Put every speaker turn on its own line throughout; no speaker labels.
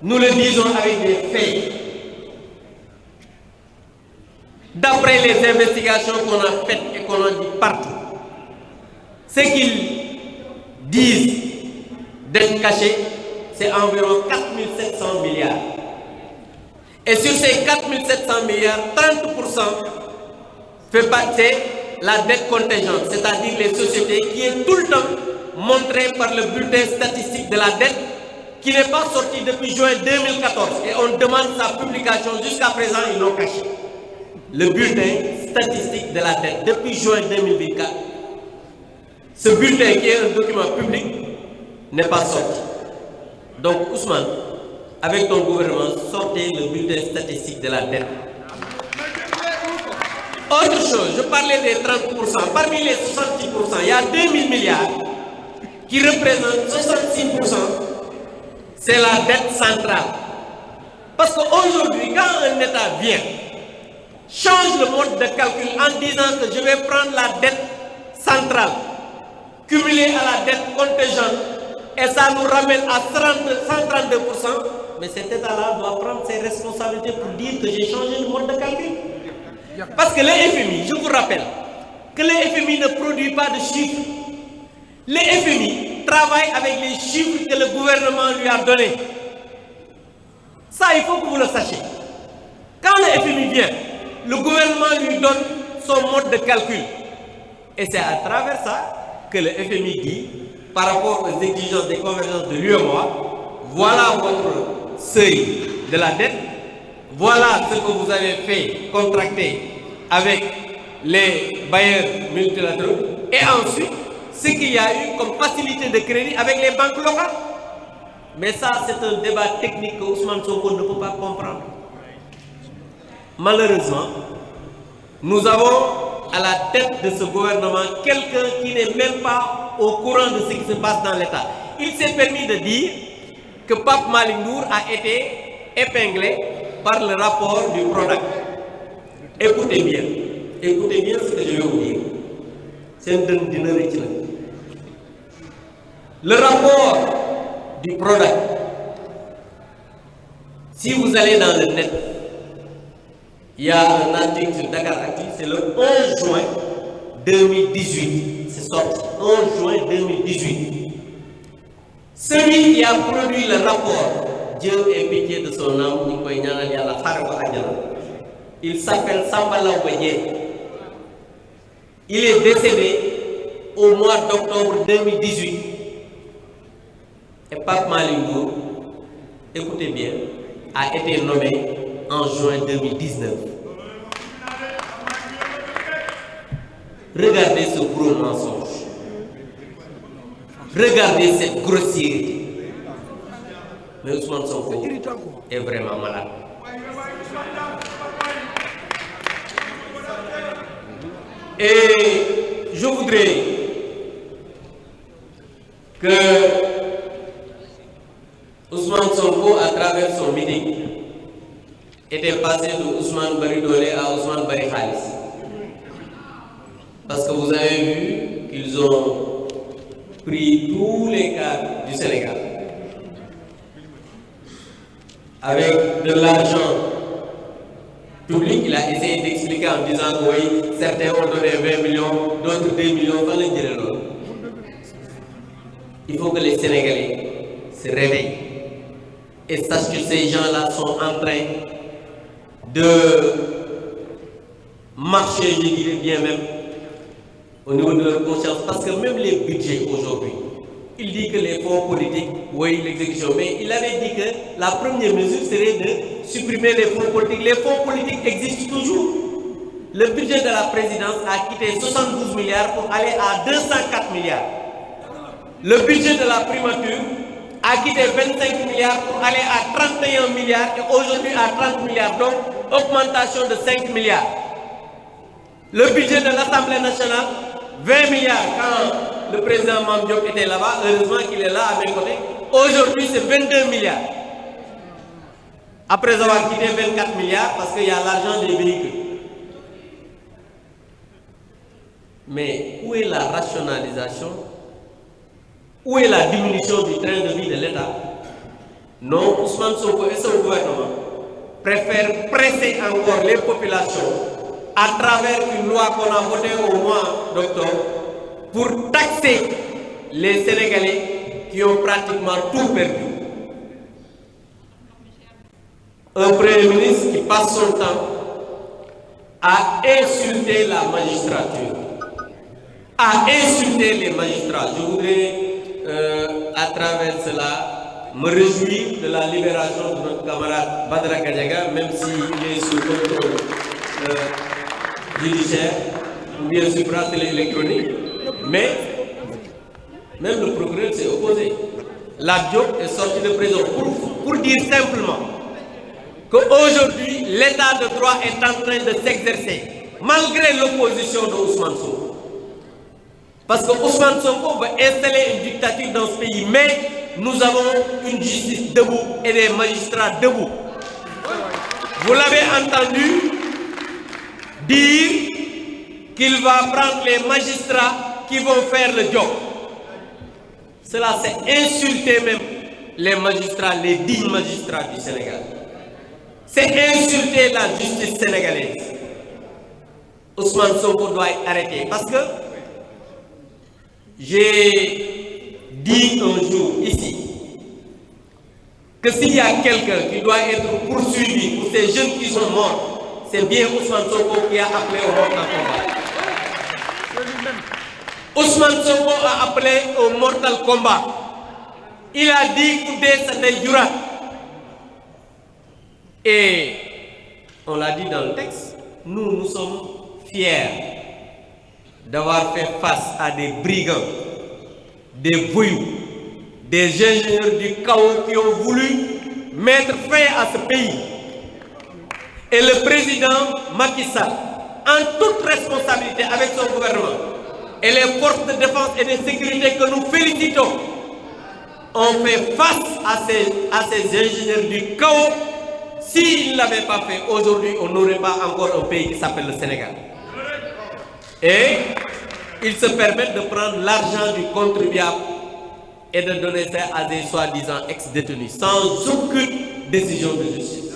Nous le disons avec des faits. D'après les investigations qu'on a faites et qu'on a dit partout, ce qu'ils disent d'être cachés, c'est environ 4 700 milliards. Et sur ces 4 700 milliards, 30% fait partie la dette contingente, c'est-à-dire les sociétés qui est tout le temps montrée par le bulletin statistique de la dette qui n'est pas sorti depuis juin 2014 et on demande sa publication. Jusqu'à présent, ils l'ont caché. Le bulletin statistique de la dette depuis juin 2024. Ce bulletin qui est un document public n'est pas sorti. Donc Ousmane, avec ton gouvernement, sortez le bulletin statistique de la dette. Autre chose, je parlais des 30%. Parmi les 66%, il y a 2000 milliards qui représentent 66%. C'est la dette centrale. Parce qu'aujourd'hui, quand un État vient, change le mode de calcul en disant que je vais prendre la dette centrale, cumulée à la dette contingente, et ça nous ramène à 132%, mais cet État-là doit prendre ses responsabilités pour dire que j'ai changé le mode de calcul. Parce que le FMI, je vous rappelle, que le FMI ne produit pas de chiffres. Le FMI travaille avec les chiffres que le gouvernement lui a donnés. Ça, il faut que vous le sachiez. Quand le FMI vient, le gouvernement lui donne son mode de calcul. Et c'est à travers ça que le FMI dit, par rapport aux exigences des convergences de l'UEMOA, voilà votre seuil de la dette, voilà ce que vous avez fait contracter avec les bailleurs multilatéraux, et ensuite, ce qu'il y a eu comme facilité de crédit avec les banques locales. Mais ça, c'est un débat technique que Ousmane Sonko ne peut pas comprendre. Malheureusement, nous avons à la tête de ce gouvernement quelqu'un qui n'est même pas au courant de ce qui se passe dans l'État. Il s'est permis de dire que Pape Malick Ndour a été épinglé par le rapport du PRODAC. Écoutez bien ce que je vais vous dire. C'est un dîner. Le rapport du PRODAC, si vous allez dans le net, il y a un article sur Dakaractu, c'est le 11 juin 2018. C'est sorti, 11 juin 2018. Celui qui a produit le rapport, Dieu ait pitié de son âme, il s'appelle Samba Laoubenyé. Il est décédé au mois d'octobre 2018. Et Pape Malick Ndour, écoutez bien, a été nommé en juin 2019. Regardez ce gros mensonge. Regardez cette grossièreté. Mais Ousmane Sonko est vraiment malade. Et je voudrais que Ousmane Sonko, à travers son meeting, était passé de Ousmane Bari Dolé à Ousmane Bari Khalis. Parce que vous avez vu qu'ils ont pris tous les cadres du Sénégal avec de l'argent public. Il a essayé d'expliquer en disant que oui, certains ont donné 20 millions, d'autres 2 millions. Il faut que les Sénégalais se réveillent et sachent que ces gens-là sont en train de marcher, je dirais bien même, au niveau de leur conscience. Parce que même les budgets aujourd'hui, il dit que les fonds politiques, oui, l'exécution, mais il avait dit que la première mesure serait de supprimer les fonds politiques. Les fonds politiques existent toujours. Le budget de la présidence a quitté 72 milliards pour aller à 204 milliards. Le budget de la primature a quitté 25 milliards pour aller à 31 milliards et aujourd'hui à 30 milliards. Donc, augmentation de 5 milliards. Le budget de l'Assemblée nationale, 20 milliards quand le président Mame Diop était là-bas. Heureusement qu'il est là à mes côtés. Aujourd'hui, c'est 22 milliards. Après avoir quitté 24 milliards parce qu'il y a l'argent des véhicules. Mais où est la rationalisation? Où est la diminution du train de vie de l'État? Non, Ousmane Sonko et son gouvernement préfèrent presser encore les populations à travers une loi qu'on a votée au mois d'octobre pour taxer les Sénégalais qui ont pratiquement tout perdu. Un Premier ministre qui passe son temps à insulter la magistrature, à insulter les magistrats. Je voudrais, à travers cela, me réjouir de la libération de notre camarade Badara Gadiaga, même s'il est sous contrôle judiciaire ou bien sous bracelet électronique. Mais même le procureur s'est opposé. Lat Diop est sorti de prison pour dire simplement qu'aujourd'hui, l'état de droit est en train de s'exercer, malgré l'opposition de Ousmane Sonko. Parce que Ousmane Sonko veut installer une dictature dans ce pays, mais nous avons une justice debout et des magistrats debout. Vous l'avez entendu dire qu'il va prendre les magistrats qui vont faire le job. Cela, c'est insulter même les magistrats, les dignes magistrats du Sénégal. C'est insulter la justice sénégalaise. Ousmane Sonko doit être arrêté parce que j'ai dit un jour ici que s'il y a quelqu'un qui doit être poursuivi pour ces jeunes qui sont morts, c'est bien Ousmane Sonko qui a appelé au mortal combat. Ousmane Sonko a appelé au mortal combat. Il a dit Koudé Sandel Djura. Et on l'a dit dans le texte, nous sommes fiers d'avoir fait face à des brigands, des voyous, des ingénieurs du chaos qui ont voulu mettre fin à ce pays. Et le président Macky Sall, en toute responsabilité avec son gouvernement, et les forces de défense et de sécurité que nous félicitons, ont fait face à ces ingénieurs du chaos. S'ils ne l'avaient pas fait, aujourd'hui, on n'aurait pas encore un pays qui s'appelle le Sénégal. Et ils se permettent de prendre l'argent du contribuable et de donner ça à des soi-disant ex-détenus, sans aucune décision de justice.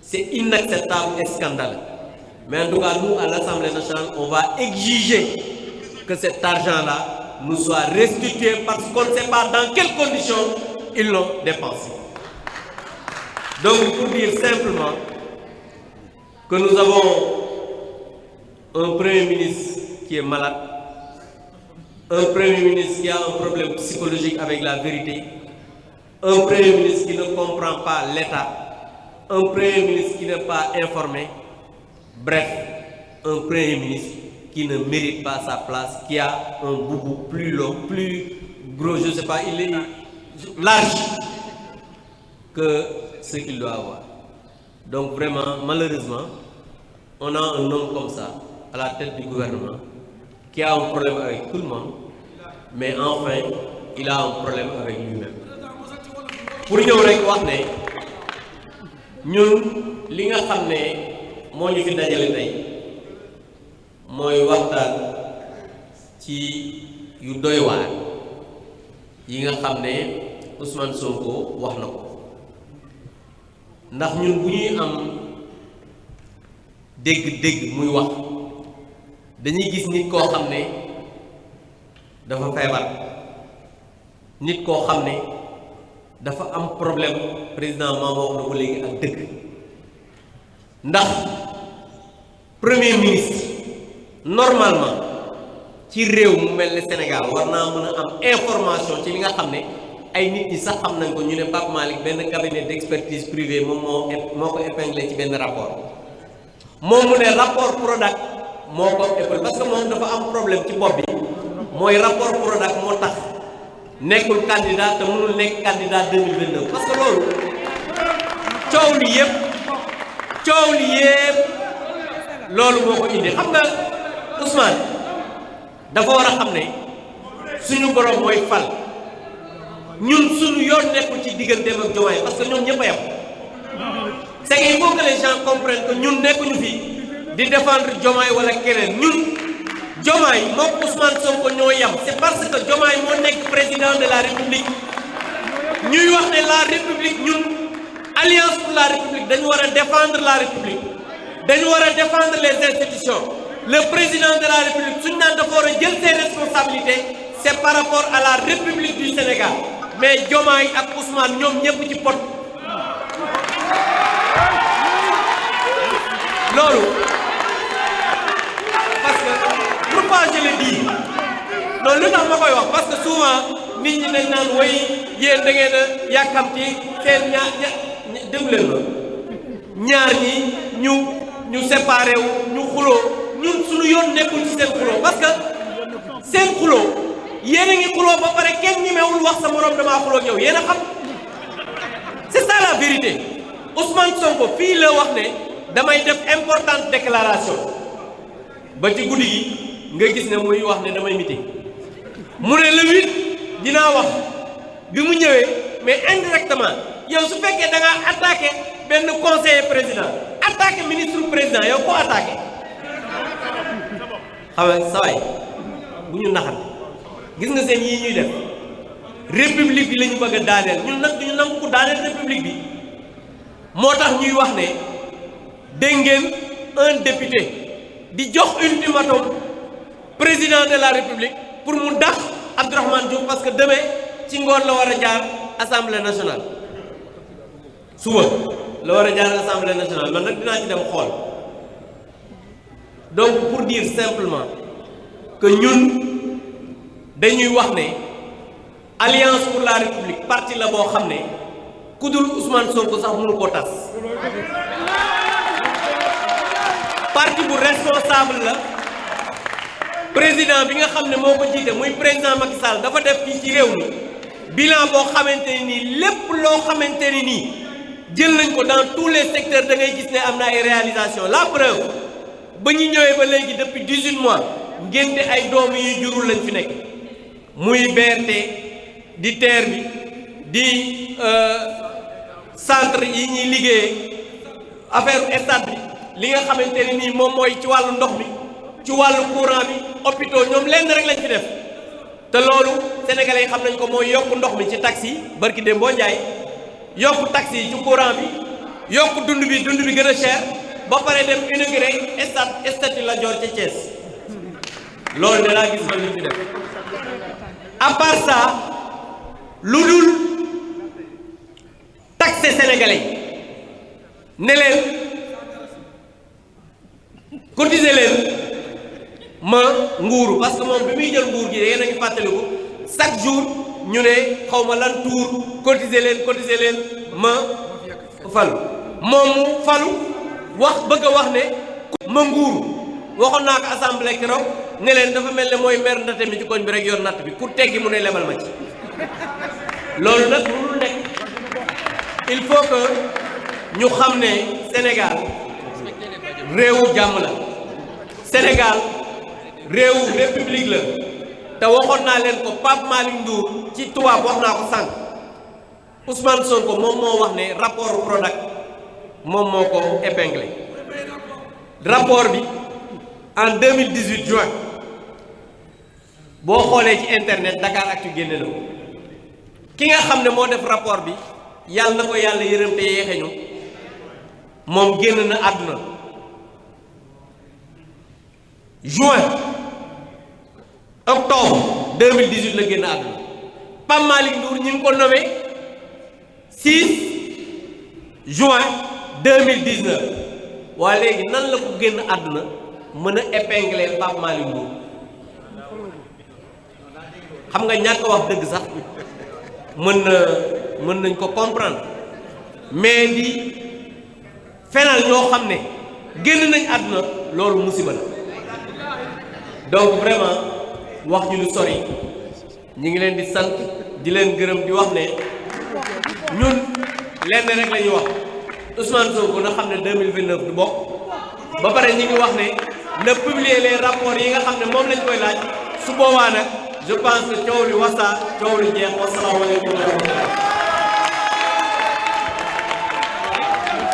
C'est inacceptable et scandaleux. Mais en tout cas, nous, à l'Assemblée nationale, on va exiger que cet argent-là nous soit restitué parce qu'on ne sait pas dans quelles conditions ils l'ont dépensé. Donc, pour dire simplement que nous avons un Premier ministre qui est malade, un Premier ministre qui a un problème psychologique avec la vérité, un Premier ministre qui ne comprend pas l'État, un Premier ministre qui n'est pas informé, bref, un Premier ministre qui ne mérite pas sa place, qui a un boubou plus long, plus gros, je ne sais pas, il est large que ce qu'il doit avoir. Donc vraiment, malheureusement, on a un homme comme ça à la tête du gouvernement qui a un problème avec tout le monde, mais enfin, il a un problème avec lui-même. Pour nous dire, ñun li nga xam ne moo ñu fi dajale tey mooy waxtaan ci yu doy waar yi nga xam ne Ousmane Sonko wax na ko ndax ñun bu ñuy am dégg-dégg muy wax dañuy gis nit koo xam ne dafa feebar, nit koo xam ne dafa am problème. Président maa wax na ko léegi ak dëgg ndax premier ministre normalement ci réew mu mel ne Sénégal war naa mën a am information ci li nga xam ne ay nit ñi sax xam nañ ko. ñu ne Pape Malick benn cabinet d'expertise privé moom moo ko épinglé ci benn rapport, moom mu ne rapport Prodac moo ko épinglé parce que moom dafa am problème ci bopp bi. mooy rapport Prodac moo tax nekkul candidat te mënul nekk candidat 2029 parce que loolu coow li yëpp loolu moo ko indi. xam nga Ousmane dafa war a xam ne suñu borom mooy fal, ñun suñu yoon nekkul ci digganteem ak Diomaye parce que ñoom ñëpp a yem. c'est qu'il faut que les gens comprennent que ñun nekkuñu fi di défendre Diomaye wala keneen. ñun Diomaye moom Ousmane Sonko ñoo yem. c'est parce que Diomaye moo nekk président de la République ñuy wax ne la république ñun alliance pour la république dañu war a défendre la république dañu war a défendre les institutions le président de la république suñu naan dafa war a jël ses responsabilités c'est par rapport à la république du Sénégal mais Diomaye ak Ousmane ñoom ñëpp ci pot loolu parce que pourquoi je le dis non lu tax ma koy wax parce que souvent nit ñi dañ naan way yéen da ngeen a yàkkamti seen déglu leen ma ñaar ñi ñu séparé wu ñu xuloo ñun suñu yoon nekkul ci seen xuloo parce que seen xuloo yéen a ngi xuloo ba pare kenn ñemewul wax sa morom damaa xuloo ak yow yéen a xam c'est ça la vérité Ousmane Sonko fii la wax ne damay def importante déclaration ba ci guddi gi nga gis ne muy wax ne damay meeting mu ne le 8 dinaa wax bi mu ñëwee mais indirectement yow su fekkee da ngaa attaqué benn conseiller président attaqué ministre président yow ko attaqué xam nga saa waay bu ñu naxante gis nga seen yii ñuy def république bi la ñu bëgg a daaneel ñun nag duñu nangu ko daaneel république bi moo tax ñuy wax ne dégg ngeen un député di jox ultimatum président de la république pour mu dàq Abdourahmane Diouf parce que demain ci ngoon la war a jaar assemblée nationale suba la war a jaar assemblée nationale man nag dinaa ci dem xool donc pour dire simplement que ñun dañuy wax ne alliance pour la république parti la boo xam ne ku dul Ousmane Sonko sax mënu koo tas parti bu responsable la président bi nga xam ne moo ko jiite muy président Macky Sall dafa def fii ci réew mi bilan boo xamante ni nii lépp loo xamante ni nii jël nañ ko dans tous les secteurs da ngay gis ne am na ay réalisation la preuve ba ñu ñëwee ba léegi depuis 18 mois ngénte ay doom yu jurul lañ fi nekk muy BRT di TER bi di centre yi ñuy liggéeyee affaire stade bi li nga xamante ne nii moom mooy ci wàllu ndox mi ci wàllu courant bi hôpitaux ñoom lenn rek lañ fi def te loolu sénégalais yi xam nañ ko mooy yokk ndox mi ci taxi yi barki dem boo njaay yokk taxi yi ci courant bi yokk dund bi gën a cher ba pare dem inauguré stade Lat Dior ca Thiès loolu de laa gis man liñ fi def à part ça lu dul taxé sénégalais ne leen cotiser leen ma nguuru parce que moom bi muy jël nguur gi yéen a ngi fàttaliku chaque jour ñu ne xaw ma lan tour cotiser leen ma falu moom mu falu wax bëgg a wax ne ma nguuru waxoon naa ko assemblée keroog ne leen dafa mel ne mooy maire ndate mi ci koñ bi rek yor natt bi ku teggi mu ne lebal ma ci loolu nag mënul nekk il faut que ñu xam ne Sénégal réewu jàmm la Sénégal réewu république la te waxoon naa leen ko Pape Malick Ndour ci tubaab wax naa ko sànq Ousmane Sonko moom moo wax ne rapport Prodac moom moo ko épinglé rapport bi en 2018 juin boo xoolee ci internet Dakaractu génne na ko ki nga xam ne moo def rapport bi yàlla na ko yàlla yërëm te yeexe ñu moom génn na àdduna juin octobre 2018 la génn àdduna Pape Malick Ndour ñu ngi ko nommé 6 juin 2019 waaye léegi nan la ko génn àdduna mën a épingler Pape Malick Ndour xam nga ñàkk wax dëgg sax mën nañ ko comprendre mais di fenal ñoo xam ne génn nañ àdduna loolu musiba la donc vraiment wax ju lu sori ñu ngi leen di sant di leen gërëm di wax ne ñun lenn rek la ñuy wax Ousmane Sonko na xam ne 2029 du bokk ba pare ñi ngi wax ne na publier les rapports yi nga xam ne moom lañ koy laaj su boobaa nag je pense que coow li wasa coow li jeex wasalaamaaleykum wa rahmatulah